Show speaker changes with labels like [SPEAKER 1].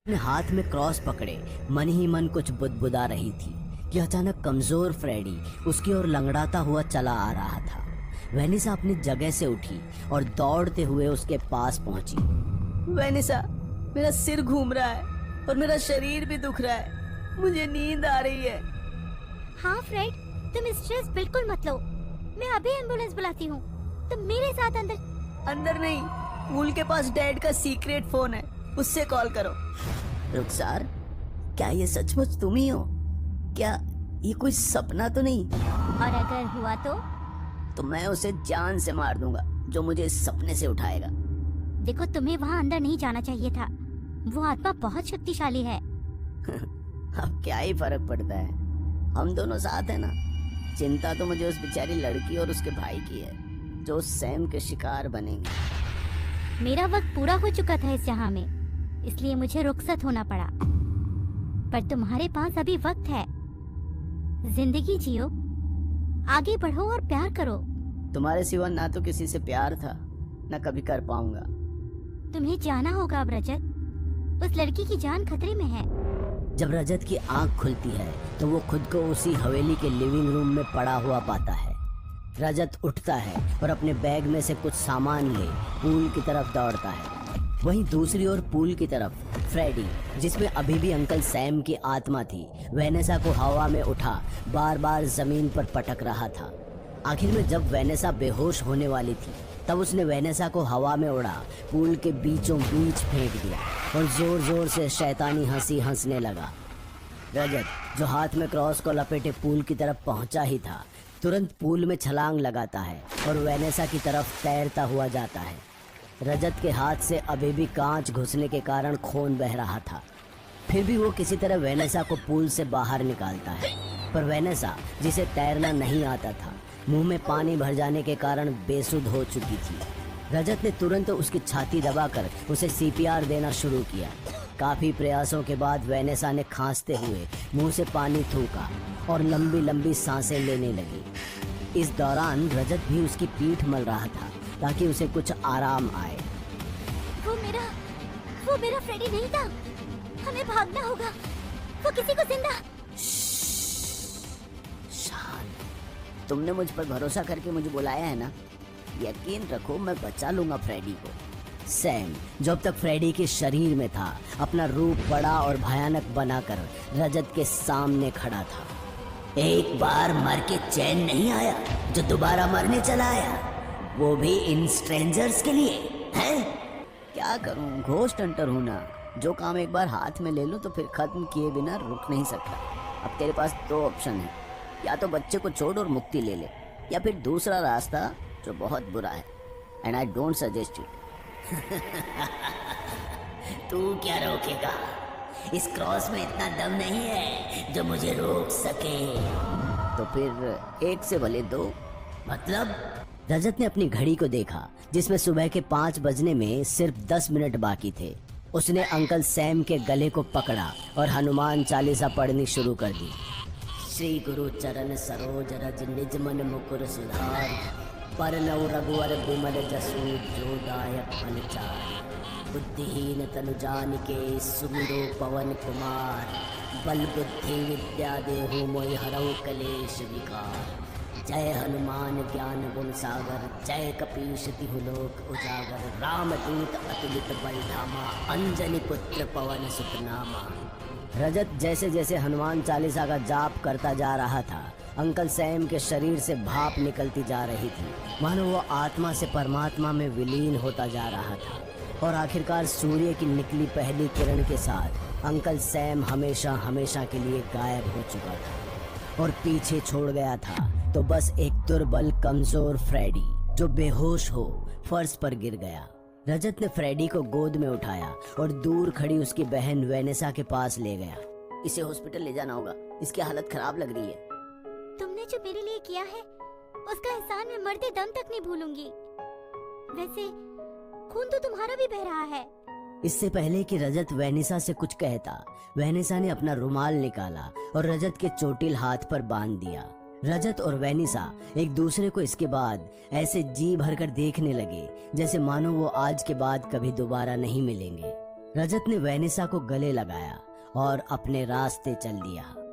[SPEAKER 1] अपने हाथ में क्रॉस पकड़े मन ही मन कुछ बुदबुदा रही थी कि अचानक कमजोर फ्रेडी उसकी ओर लंगड़ाता हुआ चला आ रहा था। वेनिसा अपनी जगह से उठी और दौड़ते हुए उसके पास पहुंची। वेनिसा, मेरा सिर घूम रहा है और मेरा शरीर भी दुख रहा है, मुझे नींद आ रही है।
[SPEAKER 2] हाँ फ्रेड, तुम स्ट्रेस बिल्कुल मत लो, मैं अभी एम्बुलेंस बुलाती हूँ। तुम मेरे साथ
[SPEAKER 1] अंदर नहीं, वूल के पास डैड का सीक्रेट फोन है, उससे कॉल करो। रुखसार, क्या ये सचमुच तुम ही हो? क्या ये कोई सपना तो नहीं?
[SPEAKER 2] और अगर हुआ तो
[SPEAKER 1] मैं उसे जान से मार दूंगा जो मुझे इस सपने से उठाएगा।
[SPEAKER 2] देखो, तुम्हें वहाँ अंदर नहीं जाना चाहिए था, वो आत्मा बहुत शक्तिशाली है।
[SPEAKER 1] अब क्या ही फर्क पड़ता है, हम दोनों साथ हैं ना। चिंता तो मुझे उस बेचारी लड़की और उसके भाई की है जो सैम के शिकार बनेंगे।
[SPEAKER 2] मेरा वक्त पूरा हो चुका था इस जहां में, इसलिए मुझे रुखसत होना पड़ा। पर तुम्हारे पास अभी वक्त है, जिंदगी जियो, आगे बढ़ो और प्यार करो।
[SPEAKER 1] तुम्हारे सिवा ना तो किसी से प्यार था, ना कभी कर पाऊंगा।
[SPEAKER 2] तुम्हें जाना होगा अब रजत, उस लड़की की जान खतरे में है।
[SPEAKER 1] जब रजत की आंख खुलती है तो वो खुद को उसी हवेली के लिविंग रूम में पड़ा हुआ पाता है। रजत उठता है और अपने बैग में से कुछ सामान ले पूल की तरफ दौड़ता है। वहीं दूसरी ओर पूल की तरफ फ्रेडी, जिसमें अभी भी अंकल सैम की आत्मा थी, वेनेसा को हवा में उठा बार बार जमीन पर पटक रहा था। आखिर में जब वेनेसा बेहोश होने वाली थी तब उसने वेनेसा को हवा में उड़ा पूल के बीचों बीच फेंक दिया और जोर जोर से शैतानी हंसी हंसने लगा। रजत, जो हाथ में क्रॉस को लपेटे पूल की तरफ पहुंचा ही था, तुरंत पूल में छलांग लगाता है और वेनेसा की तरफ तैरता हुआ जाता है। रजत के हाथ से अभी भी कांच घुसने के कारण खून बह रहा था, फिर भी वो किसी तरह वेनेसा को पूल से बाहर निकालता है। पर वेनेसा, जिसे तैरना नहीं आता था, मुंह में पानी भर जाने के कारण बेसुध हो चुकी थी। रजत ने तुरंत उसकी छाती दबाकर उसे सीपीआर देना शुरू किया। काफी प्रयासों के बाद वेनेसा ने खांसते हुए मुंह से पानी थूका और लंबी लंबी सांसें लेने लगी। इस दौरान रजत भी उसकी पीठ मल रहा था ताकि उसे कुछ आराम आए।
[SPEAKER 2] वो मेरा फ्रेडी नहीं था, हमें भागना होगा, वो किसी को जिंदा।
[SPEAKER 1] शांत, तुमने मुझ पर भरोसा करके मुझे बुलाया है ना, यकीन रखो मैं बचा लूंगा फ्रेडी को। सैम, जो अब तक फ्रेडी के शरीर में था, अपना रूप बड़ा और भयानक बनाकर रजत के सामने खड़ा था। एक बार मर के चैन नहीं आया जो दोबारा मरने चला आया, वो भी इन स्ट्रेंजर्स के लिए है। क्या करूं, घोस्ट हंटर हूं ना। जो काम एक बार हाथ में ले लूं तो फिर खत्म किए बिना रुक नहीं सकता। अब तेरे पास दो ऑप्शन है, या तो बच्चे को छोड़ और मुक्ति ले ले, या फिर दूसरा रास्ता जो बहुत बुरा है, and I don't suggest it. तू क्या रोकेगा? इस क्रॉस में इतना दम नहीं है जो मुझे रोक सके। तो फिर एक से भले दो। मतलब? रजत ने अपनी घड़ी को देखा जिसमें सुबह के 5 बजने में सिर्फ 10 मिनट बाकी थे। उसने अंकल सैम के गले को पकड़ा और हनुमान चालीसा पढ़नी शुरू कर दी। श्री गुरु चरण सरोज रज निज मन मुकुर सुधार, परनौ रघुवर बिमल जसु जो दायक फल चार, बुद्धिहीन तनु जानिके सुमिरो पवन कुमार, बल बुद्धि विद्या देहु मोहि हरौ कलेश विकार। जय हनुमान ज्ञान गुण सागर, जय कपीश तिहु लोक उजागर, रामदूत अतुलित बल धामा, अंजनी पुत्र पवन सुत नामा। रजत जैसे जैसे हनुमान चालीसा का जाप करता जा रहा था, अंकल सैम के शरीर से भाप निकलती जा रही थी, मानो वो आत्मा से परमात्मा में विलीन होता जा रहा था। और आखिरकार सूर्य की निकली पहली किरण के साथ अंकल सैम हमेशा हमेशा के लिए गायब हो चुका था और पीछे छोड़ गया था तो बस एक दुर्बल कमजोर फ्रेडी जो बेहोश हो फर्श पर गिर गया। रजत ने फ्रेडी को गोद में उठाया और दूर खड़ी उसकी बहन वेनेसा के पास ले गया। इसे हॉस्पिटल ले जाना होगा, इसकी हालत खराब लग रही है।
[SPEAKER 2] तुमने जो मेरे लिए किया है उसका एहसान मैं मरते दम तक नहीं भूलूंगी। वैसे खून तो तुम्हारा भी बह रहा है।
[SPEAKER 1] इससे पहले कि रजत वेनिसा से कुछ कहता, वेनिसा ने अपना रुमाल निकाला और रजत के चोटिल हाथ पर बांध दिया। रजत और वेनिसा एक दूसरे को इसके बाद ऐसे जी भरकर देखने लगे जैसे मानो वो आज के बाद कभी दोबारा नहीं मिलेंगे। रजत ने वैनिसा को गले लगाया और अपने रास्ते चल दिया।